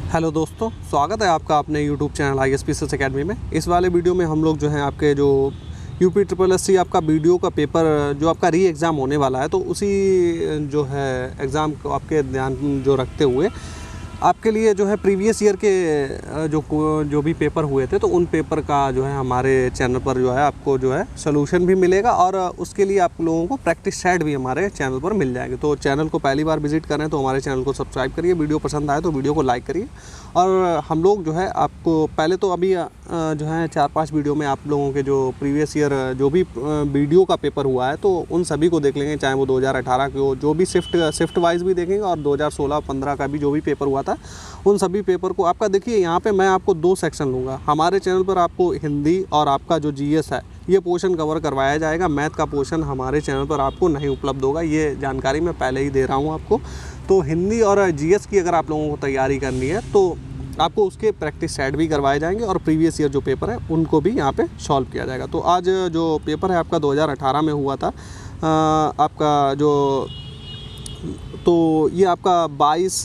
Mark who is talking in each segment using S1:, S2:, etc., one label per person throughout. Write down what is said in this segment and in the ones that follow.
S1: Hello दोस्तों, स्वागत है आपका अपने यूट्यूब चैनल ISPCS एकेडमी में। इस वाले वीडियो में हम लोग जो है आपके जो UPSSC आपका वीडियो का पेपर जो आपका री एग्ज़ाम होने वाला है, तो उसी जो है एग्ज़ाम को आपके ध्यान जो रखते हुए आपके लिए जो है प्रीवियस ईयर के जो भी पेपर हुए थे, तो उन पेपर का जो है हमारे चैनल पर जो है आपको जो है सॉल्यूशन भी मिलेगा और उसके लिए आप लोगों को प्रैक्टिस सेट भी हमारे चैनल पर मिल जाएंगे। तो चैनल को पहली बार विजिट करें तो हमारे चैनल को सब्सक्राइब करिए, वीडियो पसंद आए तो वीडियो को लाइक करिए। और हम लोग जो है आपको पहले तो अभी जो है 4-5 वीडियो में आप लोगों के जो प्रीवियस ईयर जो भी वीडियो का पेपर हुआ है तो उन सभी को देख लेंगे, चाहे वो 2018 के हो, जो भी शिफ्ट वाइज भी देखेंगे, और 2016-15 का भी जो भी पेपर हुआ था उन सभी पेपर को आपका देखिए। यहाँ पे मैं आपको 2 सेक्शन लूँगा। हमारे चैनल पर आपको हिंदी और आपका जो GS है ये पोर्शन कवर करवाया जाएगा। मैथ का पोर्शन हमारे चैनल पर आपको नहीं उपलब्ध होगा, ये जानकारी मैं पहले ही दे रहा हूँ आपको। तो हिंदी और GS की अगर आप लोगों को तैयारी करनी है तो आपको उसके प्रैक्टिस सेट भी करवाए जाएंगे और प्रीवियस ईयर जो पेपर है उनको भी यहाँ पे सॉल्व किया जाएगा। तो आज जो पेपर है आपका 2018 में हुआ था, आपका जो तो ये आपका 22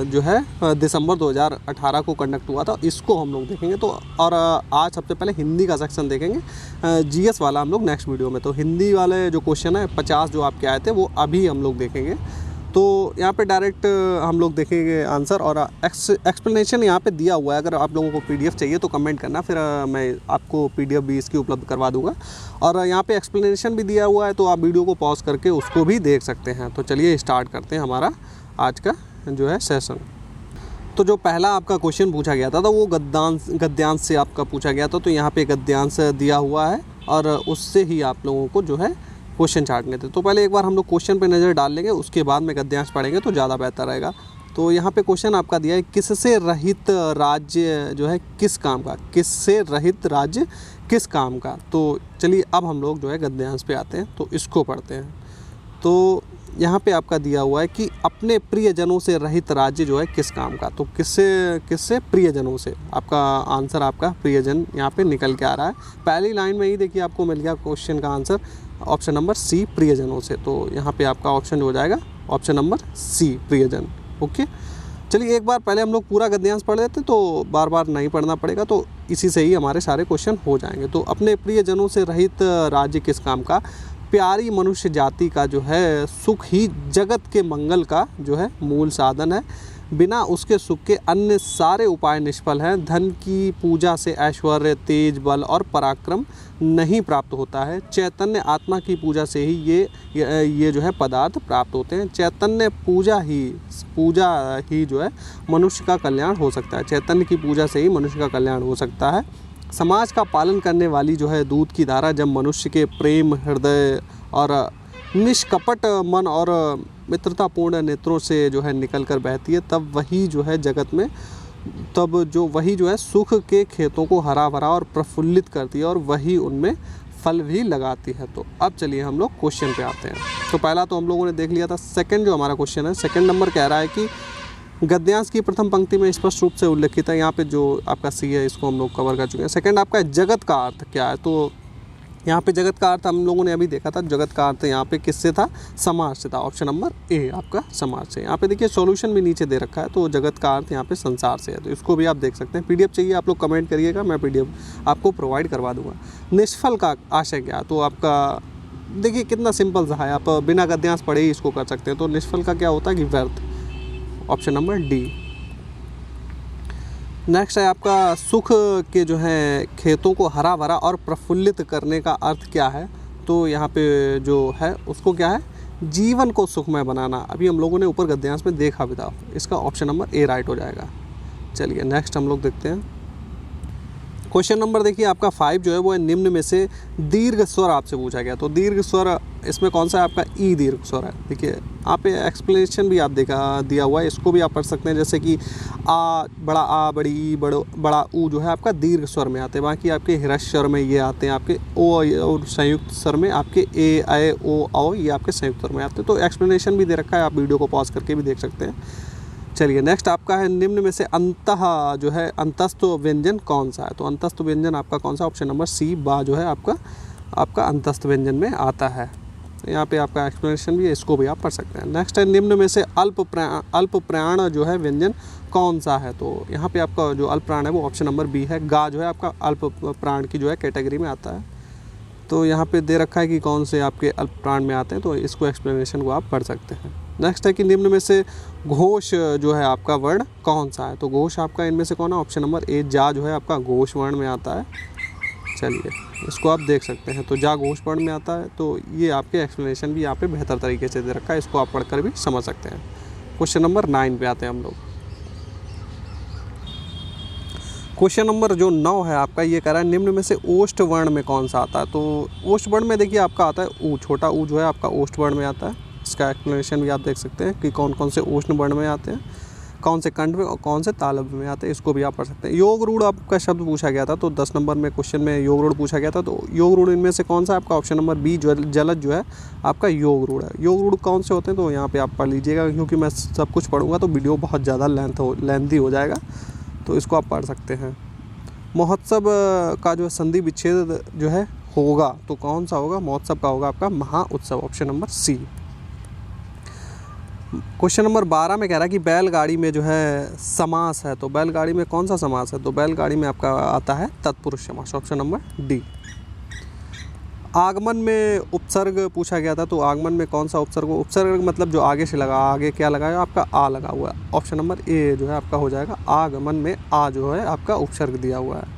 S1: जो है दिसंबर 2018 को कंडक्ट हुआ था, इसको हम लोग देखेंगे। तो और आज सबसे पहले हिंदी का सेक्शन देखेंगे, GS वाला हम लोग नेक्स्ट वीडियो में। तो हिंदी वाले जो क्वेश्चन है 50 जो आपके आए थे वो अभी हम लोग देखेंगे। तो यहाँ पे डायरेक्ट हम लोग देखेंगे आंसर और एक्सप्लेनेशन यहाँ पे दिया हुआ है। अगर आप लोगों को PDF चाहिए तो कमेंट करना, फिर मैं आपको PDF भी इसकी उपलब्ध करवा दूंगा। और यहाँ पे एक्सप्लेनेशन भी दिया हुआ है, तो आप वीडियो को पॉज करके उसको भी देख सकते हैं। तो चलिए स्टार्ट करते हैं हमारा आज का जो है सेशन। तो जो पहला आपका क्वेश्चन पूछा गया था तो वो गद्यांश से आपका पूछा गया था। तो यहाँ पे गद्यांश दिया हुआ है और उससे ही आप लोगों को जो है क्वेश्चन छांटने थे। तो पहले एक बार हम लोग क्वेश्चन पे नज़र डाल लेंगे, उसके बाद में गद्यांश पढ़ेंगे तो ज़्यादा बेहतर रहेगा। तो यहाँ पे क्वेश्चन आपका दिया है, किससे रहित राज्य जो है किस काम का, किससे रहित राज्य किस काम का। तो चलिए अब हम लोग जो है गद्यांश पे आते हैं, तो इसको पढ़ते हैं। तो यहाँ पे आपका दिया हुआ है कि अपने प्रियजनों से रहित राज्य जो है किस काम का। तो किससे प्रियजनों से, आपका आंसर आपका प्रियजन यहाँ पे निकल के आ रहा है। पहली लाइन में ही देखिए आपको मिल गया क्वेश्चन का आंसर, ऑप्शन नंबर C प्रियजनों से। तो यहाँ पे आपका ऑप्शन हो जाएगा ऑप्शन नंबर C प्रियजन। ओके, चलिए एक बार पहले हम लोग पूरा गद्यांश पढ़ लेते हैं, तो बार बार नहीं पढ़ना पड़ेगा, तो इसी से ही हमारे सारे क्वेश्चन हो जाएंगे। तो अपने प्रियजनों से रहित राज्य किस काम का, प्यारी मनुष्य जाति का जो है सुख ही जगत के मंगल का जो है मूल साधन है। बिना उसके सुख के अन्य सारे उपाय निष्फल हैं। धन की पूजा से ऐश्वर्य, तेज, बल और पराक्रम नहीं प्राप्त होता है। चैतन्य आत्मा की पूजा से ही ये जो है पदार्थ प्राप्त होते हैं। चैतन्य पूजा ही जो है मनुष्य का कल्याण हो सकता है। चैतन्य की पूजा से ही मनुष्य का कल्याण हो सकता है। समाज का पालन करने वाली जो है दूध की धारा जब मनुष्य के प्रेम, हृदय और निष्कपट मन और मित्रतापूर्ण नेत्रों से जो है निकल कर बहती है, तब वही जो है जगत में वही जो है सुख के खेतों को हरा भरा और प्रफुल्लित करती है और वही उनमें फल भी लगाती है। तो अब चलिए हम लोग क्वेश्चन पे आते हैं। तो पहला तो हम लोगों ने देख लिया था। सेकंड जो हमारा क्वेश्चन है, सेकंड नंबर कह रहा है कि गद्यांश की प्रथम पंक्ति में स्पष्ट रूप से उल्लेखित है। यहाँ पे जो आपका C है इसको हम लोग कवर कर चुके हैं। सेकंड आपका जगत का अर्थ क्या है। तो यहाँ पे जगत का अर्थ हम लोगों ने अभी देखा था, जगत का अर्थ यहाँ पे किससे था, समाज से था। ऑप्शन नंबर A आपका समाज से। यहाँ पे देखिए सॉल्यूशन भी नीचे दे रखा है, तो जगत का अर्थ यहाँ पे संसार से है, तो इसको भी आप देख सकते हैं। PDF चाहिए आप लोग कमेंट करिएगा, मैं PDF आपको प्रोवाइड करवा दूँगा। निष्फल का आशय क्या, तो आपका देखिए कितना सिंपल सा है, आप बिना गद्यांश पढ़े ही इसको कर सकते हैं। तो निष्फल का क्या होता है कि व्यर्थ, ऑप्शन नंबर D। नेक्स्ट है आपका सुख के जो है खेतों को हरा भरा और प्रफुल्लित करने का अर्थ क्या है। तो यहाँ पे जो है उसको क्या है, जीवन को सुखमय बनाना। अभी हम लोगों ने ऊपर गद्यांश में देखा भी था, इसका ऑप्शन नंबर A राइट हो जाएगा। चलिए नेक्स्ट हम लोग देखते हैं। क्वेश्चन नंबर देखिए आपका 5 जो है वो है, निम्न में से दीर्घ स्वर आपसे पूछा गया। तो दीर्घ स्वर इसमें कौन सा है, आपका E दीर्घ स्वर है। देखिए आप एक्सप्लेनेशन भी आप दिया हुआ है, इसको भी आप पढ़ सकते हैं। जैसे कि आ, बड़ा आ, बड़ी ई, बड़ा ऊ जो है आपका दीर्घ स्वर में आते हैं। बाकी आपके ह्रस्व स्वर में ये आते हैं, आपके ओ और संयुक्त स्वर में आपके ए, ऐ, ओ, औ ये आपके संयुक्त स्वर में आते हैं। तो एक्सप्लेनेशन भी दे रखा है, आप वीडियो को पॉज करके भी देख सकते हैं। चलिए नेक्स्ट आपका है, निम्न में से अंतः जो है अंतस्थ व्यंजन कौन सा है। तो अंतस्थ व्यंजन आपका कौन सा, ऑप्शन नंबर C बा जो है आपका अंतस्थ व्यंजन में आता है। यहाँ पे आपका एक्सप्लेनेशन भी है, इसको भी आप पढ़ सकते हैं। नेक्स्ट है निम्न में से अल्प प्राण जो है व्यंजन कौन सा है? तो यहाँ पे आपका जो अल्प प्राण है वो ऑप्शन नंबर बी है। गा जो है आपका अल्प प्राण की जो है कैटेगरी में आता है। तो यहाँ पे दे रखा है कि कौन से आपके अल्प प्राण में आते हैं, तो इसको एक्सप्लेनेशन को आप पढ़ सकते हैं। नेक्स्ट है कि निम्न में से घोष जो है आपका वर्ण कौन सा है? तो घोष आपका इनमें से कौन है? ऑप्शन नंबर ए जा जो है आपका घोष वर्ण में आता है। चलिए इसको आप देख सकते हैं, तो जा घोष वर्ण में आता है। तो ये आपके एक्सप्लेनेशन भी यहाँ पे बेहतर तरीके से दे रखा है, इसको आप पढ़कर भी समझ सकते हैं। क्वेश्चन नंबर 9 पे आते हैं हम लोग। क्वेश्चन नंबर जो 9 है आपका, ये कह रहा है निम्न में से ओष्ठ वर्ण में कौन सा आता है? तो ओष्ठ वर्ण में देखिए आपका आता है ऊ, छोटा ऊ जो है आपका ओष्ठ वर्ण में आता है। इसका एक्सप्लेनेशन भी आप देख सकते हैं कि कौन कौन से ओष्ठ वर्ण में आते हैं, कौन से कंठ में और कौन से तालव्य में आते हैं, इसको भी आप पढ़ सकते हैं। योग रूढ़ आपका शब्द पूछा गया था, तो 10 नंबर में क्वेश्चन में योग रूढ़ पूछा गया था। तो योग रूढ़ इनमें से कौन सा? आपका ऑप्शन नंबर बी जलद जो है आपका योग रूढ़ है। योग रूढ़ कौन से होते हैं? तो यहाँ पे आप पढ़ लीजिएगा, क्योंकि मैं सब कुछ पढ़ूंगा तो वीडियो बहुत ज़्यादा लेंथी हो जाएगा, तो इसको आप पढ़ सकते हैं। महोत्सव का जो संधि विच्छेद जो है होगा, तो कौन सा होगा? महोत्सव का होगा आपका महा उत्सव, option number C. Question number 12 में कह रहा है कि बैलगाड़ी में जो है समास है, तो बैलगाड़ी में कौन सा समास है? तो बैलगाड़ी में आपका आता है तत्पुरुष समास, ऑप्शन नंबर डी। आगमन में उपसर्ग पूछा गया था, तो आगमन में कौन सा उपसर्ग? उपसर्ग मतलब जो आगे से लगा, आगे क्या लगा है आपका? आ लगा हुआ है। ऑप्शन नंबर ए जो है आपका हो जाएगा। आगमन में आ जो है आपका उपसर्ग दिया हुआ है।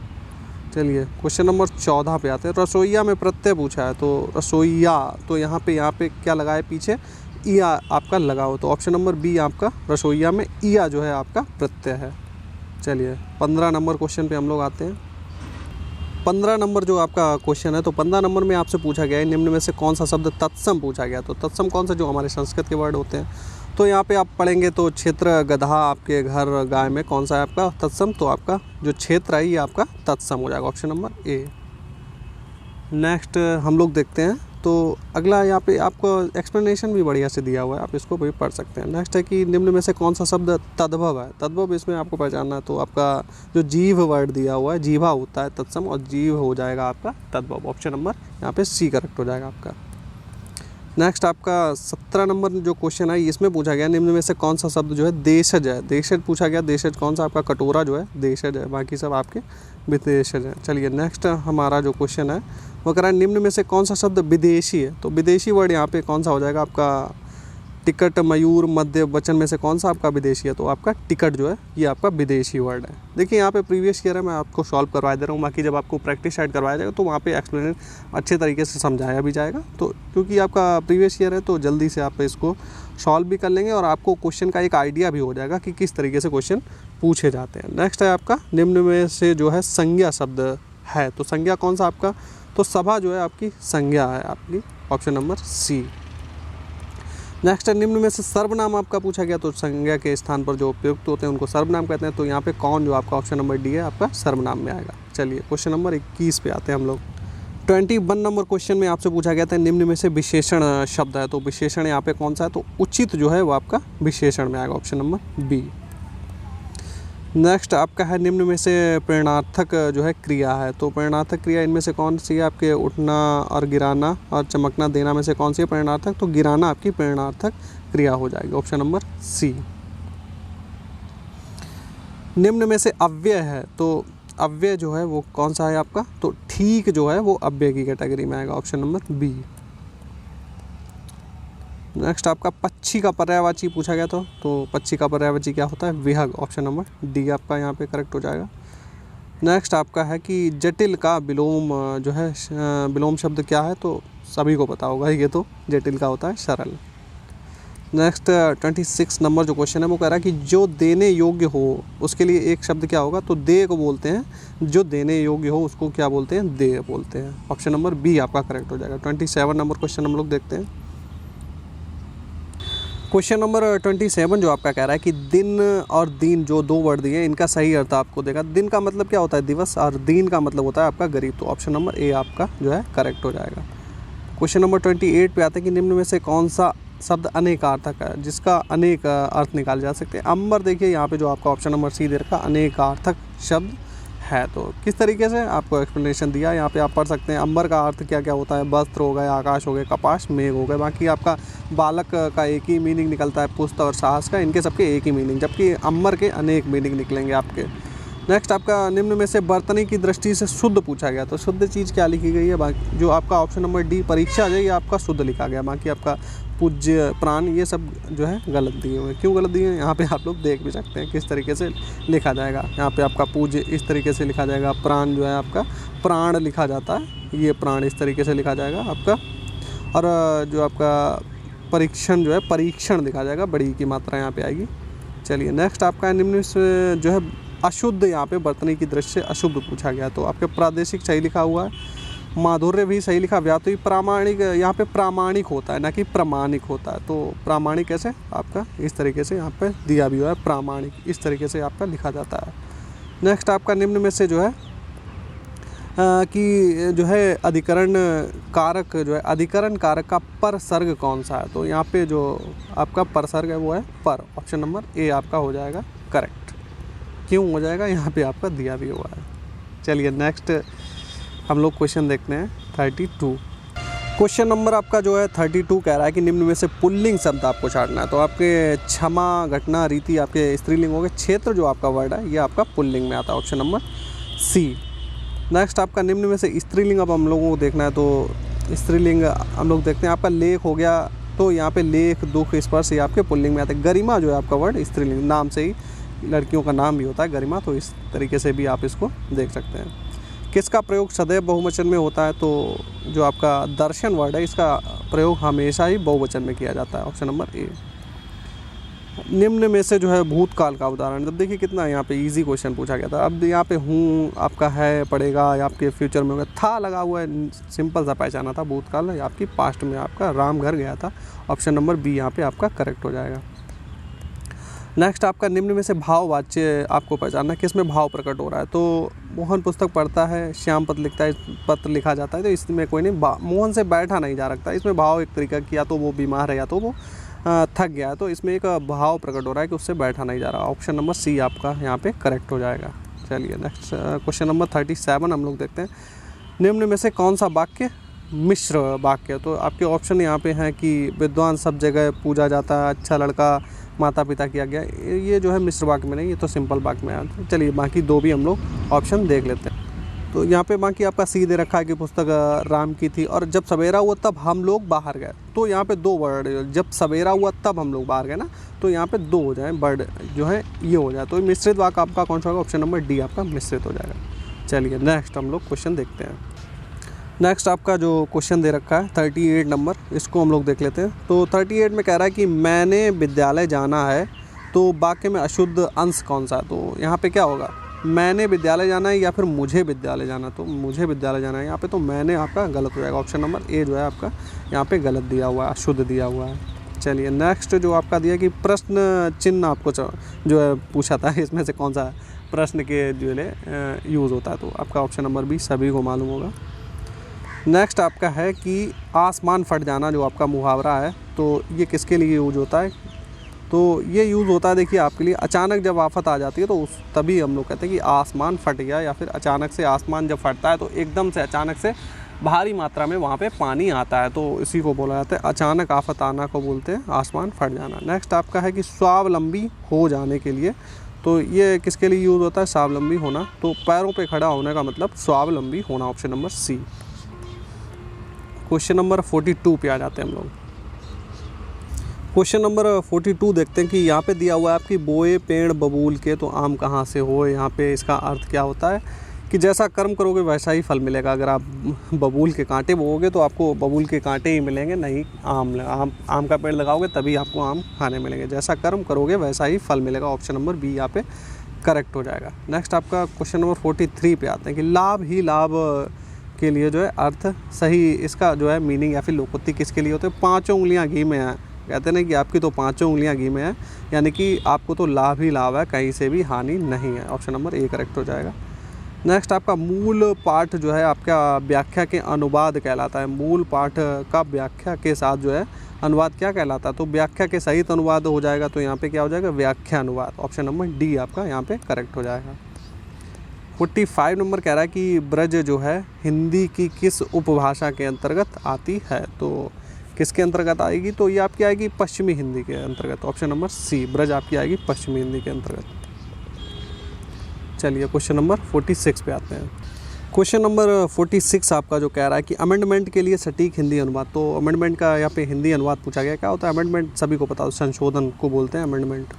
S1: चलिए क्वेश्चन नंबर 14 पे आते हैं। रसोईया में प्रत्यय पूछा है, तो रसोईया, तो यहाँ पे क्या लगा है? पीछे ईया आपका लगा हो, तो ऑप्शन नंबर बी आपका रसोईया में ईया जो है आपका प्रत्यय है। चलिए 15 नंबर क्वेश्चन पे हम लोग आते हैं। 15 नंबर जो आपका क्वेश्चन है, तो 15 नंबर में आपसे पूछा गया है निम्न में से कौन सा शब्द तत्सम पूछा गया। तो तत्सम कौन सा? जो हमारे संस्कृत के वर्ड होते हैं। तो यहाँ पे आप पढ़ेंगे तो क्षेत्र गधा आपके घर गाय में कौन सा है आपका तत्सम? तो आपका जो क्षेत्र है ये आपका तत्सम हो जाएगा, ऑप्शन नंबर ए। नेक्स्ट हम लोग देखते हैं, तो अगला यहाँ पे आपको एक्सप्लेनेशन भी बढ़िया से दिया हुआ है, आप इसको भी पढ़ सकते हैं। नेक्स्ट है कि निम्न में से कौन सा शब्द तद्भव है? तद्भव इसमें आपको पहचानना है, तो आपका जो जीव वर्ड दिया हुआ है, जीवा होता है तत्सम और जीव हो जाएगा आपका तद्भव, ऑप्शन नंबर यहाँ पे सी करेक्ट हो जाएगा आपका। नेक्स्ट आपका 17 नंबर जो क्वेश्चन है, इसमें पूछा गया निम्न में से कौन सा शब्द जो है देशज है? देशज पूछा गया, देशज कौन सा? आपका कटोरा जो है देशज है, बाकी सब आपके विदेशज हैं। चलिए नेक्स्ट हमारा जो क्वेश्चन है वो कह रहा है निम्न में से कौन सा शब्द विदेशी है? तो विदेशी वर्ड यहाँ पे कौन सा हो जाएगा आपका? टिकट, मयूर, मध्य वचन में से कौन सा आपका विदेशी है? तो आपका टिकट जो है ये आपका विदेशी वर्ड है। देखिए यहाँ पे प्रीवियस ईयर है, मैं आपको सॉल्व करवा दे रहा हूँ, बाकी जब आपको प्रैक्टिस साइड करवाया जाएगा तो वहाँ पे एक्सप्लेन अच्छे तरीके से समझाया भी जाएगा। तो क्योंकि आपका प्रीवियस ईयर है तो जल्दी से आप इसको सॉल्व भी कर लेंगे और आपको क्वेश्चन का एक आइडिया भी हो जाएगा कि किस तरीके से क्वेश्चन पूछे जाते हैं। नेक्स्ट है आपका निम्न में से जो है संज्ञा शब्द है, तो संज्ञा कौन सा आपका? तो सभा जो है आपकी संज्ञा है आपकी, ऑप्शन नंबर सी। नेक्स्ट है निम्न में से सर्वनाम आपका पूछा गया, तो संज्ञा के स्थान पर जो उपयुक्त होते हैं उनको सर्वनाम कहते हैं। तो यहाँ पे कौन जो आपका ऑप्शन नंबर डी है आपका सर्वनाम में आएगा। चलिए क्वेश्चन नंबर 21 पे आते हैं हम लोग। 21 नंबर क्वेश्चन में आपसे पूछा गया था निम्न में से विशेषण शब्द है, तो विशेषण यहाँ पे कौन सा है? तो उचित जो है वो आपका विशेषण में आएगा, ऑप्शन नंबर बी। नेक्स्ट आपका है निम्न में से प्रेरणार्थक जो है क्रिया है, तो प्रेरणार्थक क्रिया इनमें से कौन सी है? आपके उठना और गिराना और चमकना देना में से कौन सी है प्रेरणार्थक? तो गिराना आपकी प्रेरणार्थक क्रिया हो जाएगी, ऑप्शन नंबर सी। निम्न में से अव्यय है, तो अव्यय जो है वो कौन सा है आपका? तो ठीक जो है वो अव्यय की कैटेगरी में आएगा, ऑप्शन नंबर बी। नेक्स्ट आपका पक्षी का पर्यायवाची पूछा गया था, तो पक्षी का पर्यायवाची क्या होता है? विहग, ऑप्शन नंबर डी आपका यहाँ पे करेक्ट हो जाएगा। नेक्स्ट आपका है कि जटिल का विलोम जो है विलोम शब्द क्या है? तो सभी को पता होगा ये, तो जटिल का होता है सरल। नेक्स्ट 26 नंबर जो क्वेश्चन है वो कह रहा है कि जो देने योग्य हो उसके लिए एक शब्द क्या होगा? तो दे को बोलते हैं, जो देने योग्य हो उसको क्या बोलते हैं? दे बोलते हैं, ऑप्शन नंबर बी आपका करेक्ट हो जाएगा। 27 नंबर क्वेश्चन हम लोग देखते हैं। क्वेश्चन नंबर 27 जो आपका कह रहा है कि दिन और दीन जो दो वर्ड दिए इनका सही अर्थ आपको देगा। दिन का मतलब क्या होता है? दिवस, और दीन का मतलब होता है आपका गरीब, तो ऑप्शन नंबर ए आपका जो है करेक्ट हो जाएगा। क्वेश्चन नंबर 28 पे आते हैं कि निम्न में से कौन सा शब्द अनेकार्थक है जिसका अनेक अर्थ निकाले जा सकते हैं। अंबर देखिए यहाँ पे जो आपका ऑप्शन नंबर सी दे रखा अनेकार्थक शब्द है। तो किस तरीके से आपको एक्सप्लेनेशन दिया, यहाँ पे आप पढ़ सकते हैं। अंबर का अर्थ क्या क्या होता है, वस्त्र हो गए, आकाश हो गए, कपास, मेघ हो गए। बाकी आपका बालक का एक ही मीनिंग निकलता है, पुस्त और साहस का, इनके सबके एक ही मीनिंग, जबकि अंबर के अनेक मीनिंग निकलेंगे आपके। नेक्स्ट आपका निम्न में से बर्तनी की दृष्टि से शुद्ध पूछा गया, तो शुद्ध चीज़ क्या लिखी गई है। बाकी जो आपका ऑप्शन नंबर डी परीक्षा जो ये आपका शुद्ध लिखा गया। बाकी आपका पूज्य, प्राण, ये सब जो है गलत दिए हुए हैं। क्यों गलत दिए हैं यहाँ पे आप लोग देख भी सकते हैं किस तरीके से लिखा जाएगा। यहाँ पे आपका पूज्य इस तरीके से लिखा जाएगा, प्राण जो है आपका प्राण लिखा जाता है, ये प्राण इस तरीके से लिखा जाएगा आपका। और जो आपका परीक्षण जो है परीक्षण लिखा जाएगा, बड़ी की मात्रा यहाँ पे आएगी। चलिए नेक्स्ट आपका निम्न से जो है अशुद्ध, यहाँ पे बर्तनी की दृष्टि से अशुद्ध पूछा गया, तो आपके प्रादेशिक सही लिखा हुआ है, माधुर्य भी सही लिखा, व्याप्ति प्रामाणिक, यहाँ पे प्रामाणिक होता है ना कि प्रमाणिक होता है। तो प्रामाणिक कैसे आपका इस तरीके से यहाँ पे दिया भी हुआ है, प्रामाणिक इस तरीके से आपका लिखा जाता है। नेक्स्ट आपका निम्न में से जो है कि जो है अधिकरण कारक जो है, अधिकरण कारक का परसर्ग कौन सा है, तो यहाँ पे जो आपका परसर्ग है वो है पर। ऑप्शन नंबर ए आपका हो जाएगा करेक्ट। क्यों हो जाएगा यहाँ पे आपका दिया भी हुआ है। चलिए नेक्स्ट हम लोग क्वेश्चन देखते हैं 32। क्वेश्चन नंबर आपका जो है 32 कह रहा है कि निम्न में से पुल्लिंग शब्द आपको छांटना है, तो आपके क्षमा, घटना, रीति आपके स्त्रीलिंग हो गए, क्षेत्र जो आपका वर्ड है ये आपका पुल्लिंग में आता है, ऑप्शन नंबर सी। नेक्स्ट आपका निम्न में से स्त्रीलिंग अब हम लोगों को देखना है, तो स्त्रीलिंग हम लोग देखते हैं। आपका लेख हो गया, तो यहाँ पे लेख, दुख, स्पर्श ये आपके पुल्लिंग में आते हैं। गरिमा जो है आपका वर्ड स्त्रीलिंग, नाम से ही लड़कियों का नाम भी होता है गरिमा, तो इस तरीके से भी आप इसको देख सकते हैं। किसका प्रयोग सदैव बहुवचन में होता है, तो जो आपका दर्शन वर्ड है इसका प्रयोग हमेशा ही बहुवचन में किया जाता है, ऑप्शन नंबर ए। निम्न में से जो है भूतकाल का उदाहरण, तब देखिए कितना यहाँ पे इजी क्वेश्चन पूछा गया था। अब यहाँ पे हूँ आपका है पड़ेगा, या आपके फ्यूचर में होगा, था लगा हुआ है, सिंपल सा पहचाना था। भूतकाल है आपकी पास्ट में आपका राम घर गया था, ऑप्शन नंबर बी यहाँ पे आपका करेक्ट हो जाएगा। नेक्स्ट आपका निम्न में से भाववाच्य आपको पहचानना, किस में भाव प्रकट हो रहा है, तो मोहन पुस्तक पढ़ता है, श्याम पत्र लिखता है, पत्र लिखा जाता है, तो इसमें कोई नहीं, मोहन से बैठा नहीं जा रखता, इसमें भाव एक तरीका की, या तो वो बीमार है या तो वो थक गया है, तो इसमें एक भाव प्रकट हो रहा है कि उससे बैठा नहीं जा रहा, ऑप्शन नंबर सी आपका यहाँ पे करेक्ट हो जाएगा। चलिए नेक्स्ट क्वेश्चन नंबर 37 हम लोग देखते हैं। निम्न में से कौन सा वाक्य मिश्र वाक्य, तो आपके ऑप्शन यहाँ पे हैं कि विद्वान सब जगह पूजा जाता है, अच्छा लड़का माता पिता की आज्ञा, ये जो है मिश्र वाक्य में नहीं, ये तो सिंपल वाक्य में आता है। चलिए बाकी दो भी हम लोग ऑप्शन देख लेते हैं। तो यहाँ पे बाकी आपका सी दे रखा है कि पुस्तक राम की थी, और जब सवेरा हुआ तब हम लोग बाहर गए, तो यहाँ पे दो वर्ड, जब सवेरा हुआ तब हम लोग बाहर गए ना, तो यहाँ पे दो हो जाए, वर्ड जो है ये हो जाए, तो मिश्रित वाक्य आपका कौन सा होगा, ऑप्शन नंबर डी आपका मिश्रित हो जाएगा। चलिए नेक्स्ट हम लोग क्वेश्चन देखते हैं। नेक्स्ट आपका जो क्वेश्चन दे रखा है 38 नंबर, इसको हम लोग देख लेते हैं। तो 38 में कह रहा है कि मैंने विद्यालय जाना है, तो वाक्य में अशुद्ध अंश कौन सा है, तो यहाँ पे क्या होगा, मैंने विद्यालय जाना है या फिर मुझे विद्यालय जाना, तो मुझे विद्यालय जाना है यहाँ पे, तो मैंने आपका गलत हो जाएगा, ऑप्शन नंबर ए जो है आपका यहाँ पे गलत दिया हुआ है, अशुद्ध दिया हुआ है। चलिए नेक्स्ट जो आपका दिया कि प्रश्न चिन्ह आपको जो है पूछा था, इसमें से कौन सा प्रश्न के जो है यूज़ होता है, तो आपका ऑप्शन नंबर बी सभी को मालूम होगा। नेक्स्ट आपका है कि आसमान फट जाना, जो आपका मुहावरा है, तो ये किसके लिए यूज होता है, तो ये यूज़ होता है देखिए आपके लिए, अचानक जब आफत आ जाती है तो उस तभी हम लोग कहते हैं कि आसमान फट गया, या फिर अचानक से आसमान जब फटता है तो एकदम से अचानक से भारी मात्रा में वहाँ पे पानी आता है, तो इसी को बोला जाता है अचानक आफत आना को बोलते हैं आसमान फट जाना। नेक्स्ट आपका है कि स्वावलंबी हो जाने के लिए, तो ये किसके लिए यूज़ होता है, स्वावलंबी होना, तो पैरों पे खड़ा होने का मतलब स्वावलंबी होना, option number C. Question number 42 पे आ जाते हैं हम लोग। क्वेश्चन नंबर 42 देखते हैं कि यहाँ पे दिया हुआ है आपकी बोए पेड़ बबूल के, तो आम कहाँ से हो, यहाँ पे इसका अर्थ क्या होता है कि जैसा कर्म करोगे वैसा ही फल मिलेगा। अगर आप बबूल के कांटे बोओगे तो आपको बबूल के कांटे ही मिलेंगे, नहीं आम का पेड़ लगाओगे तभी आपको आम खाने मिलेंगे। जैसा कर्म करोगे वैसा ही फल मिलेगा, ऑप्शन नंबर बी यहाँ पे करेक्ट हो जाएगा। नेक्स्ट आपका क्वेश्चन नंबर 43 पे आते हैं कि लाभ ही लाभ के लिए जो है अर्थ सही, इसका जो है मीनिंग या फिर लोकोक्ति किसके लिए होते हैं, 5 उंगलियां घी में है, कहते हैं कि आपकी तो 5 उंगलियां घी में है, यानी कि आपको तो लाभ ही लाभ है, कहीं से भी हानि नहीं है, ऑप्शन नंबर ए करेक्ट हो जाएगा। नेक्स्ट आपका मूल पाठ जो है आपका व्याख्या के अनुवाद कहलाता है, मूल पाठ का व्याख्या के साथ जो है अनुवाद क्या कहलाता है, तो व्याख्या के सहित अनुवाद हो जाएगा, तो यहाँ पे क्या हो जाएगा व्याख्या अनुवाद, ऑप्शन नंबर डी आपका यहाँ पे करेक्ट हो जाएगा। 45 नंबर कह रहा है कि ब्रज जो है हिंदी की किस उपभाषा के अंतर्गत आती है। तो किसके अंतर्गत आएगी, तो ये आपकी आएगी पश्चिमी हिंदी के अंतर्गत। ऑप्शन नंबर सी, ब्रज आपकी आएगी पश्चिमी हिंदी के अंतर्गत। चलिए क्वेश्चन नंबर 46 पे आते हैं। क्वेश्चन नंबर 46 आपका जो कह रहा है कि अमेंडमेंट के लिए सटीक हिंदी अनुवाद। तो अमेंडमेंट का यहाँ पे हिंदी अनुवाद पूछा गया। क्या होता है अमेंडमेंट, सभी को पता है, संशोधन को बोलते हैं अमेंडमेंट।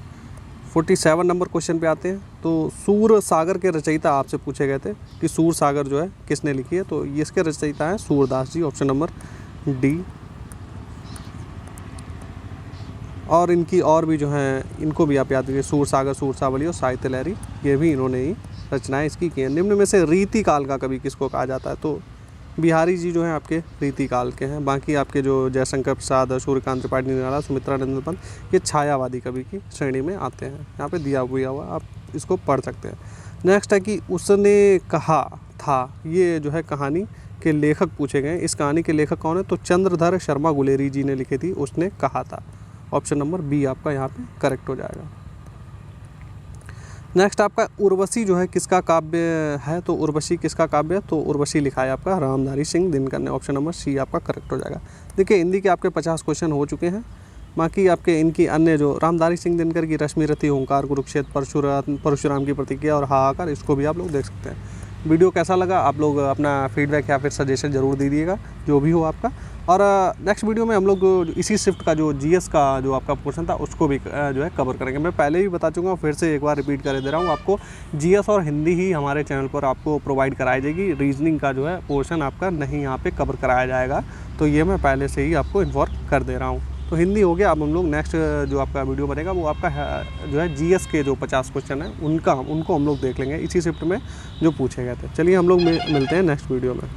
S1: 47 नंबर क्वेश्चन पे आते हैं। तो सूर सागर के रचयिता आपसे पूछे गए थे कि सूर सागर जो है किसने लिखी है, तो ये इसके रचयिता हैं Surdas ji. Option number D. और इनकी और भी जो हैं, इनको भी आप याद रखिए, सूर सागर, सूर सावली और साहित्य लहरी, ये भी इन्होंने ही रचनाएं इसकी की हैं। निम्न में से रीति काल का कवि किसको कहा जाता है, तो बिहारी जी जो हैं आपके रीति काल के हैं। बाकी आपके जो जयशंकर प्रसाद, सूर्यकांत त्रिपाठी निराला, सुमित्रा नंदन पंत, ये छायावादी कवि की श्रेणी में आते हैं। यहाँ पे दिया हुआ आप इसको पढ़ सकते हैं। नेक्स्ट है कि उसने कहा था, ये जो है कहानी के लेखक पूछे गए। इस कहानी के लेखक कौन है, तो चंद्रधर शर्मा गुलेरी जी ने लिखी थी, उसने कहा था। ऑप्शन नंबर बी आपका यहाँ पे करेक्ट हो जाएगा। नेक्स्ट आपका उर्वशी जो है किसका काव्य है, तो उर्वशी किसका काव्य है, तो उर्वशी लिखा है आपका रामधारी सिंह दिनकर ने। ऑप्शन नंबर सी आपका करेक्ट हो जाएगा। देखिए हिंदी के आपके 50 क्वेश्चन हो चुके हैं। बाकी आपके इनकी अन्य जो रामधारी सिंह दिनकर की रश्मि रथी, ओंकार, कुरुक्षेत्र, परशुराम की प्रतिज्ञा और हाहाकार, इसको भी आप लोग देख सकते हैं। वीडियो कैसा लगा आप लोग अपना फीडबैक या फिर सजेशन ज़रूर दीजिएगा, जो भी हो आपका। और नेक्स्ट वीडियो में हम लोग इसी शिफ्ट का जो जीएस का जो आपका पोर्शन था उसको भी जो है कवर करेंगे। मैं पहले भी बता चुका हूँ, फिर से एक बार रिपीट कर दे रहा हूँ आपको, जीएस और हिंदी ही हमारे चैनल पर आपको प्रोवाइड कराई जाएगी। रीजनिंग का जो है पोर्शन आपका नहीं यहाँ पे कवर कराया जाएगा, तो ये मैं पहले से ही आपको इन्फॉर्म कर दे रहा हूँ। तो हिंदी हो गया। अब हम लोग नेक्स्ट जो आपका वीडियो बनेगा वो आपका जो है जीएस के जो 50 क्वेश्चन हैं उनको हम लोग देख लेंगे इसी शिफ्ट में जो पूछे गए थे। चलिए हम लोग मिलते हैं नेक्स्ट वीडियो में।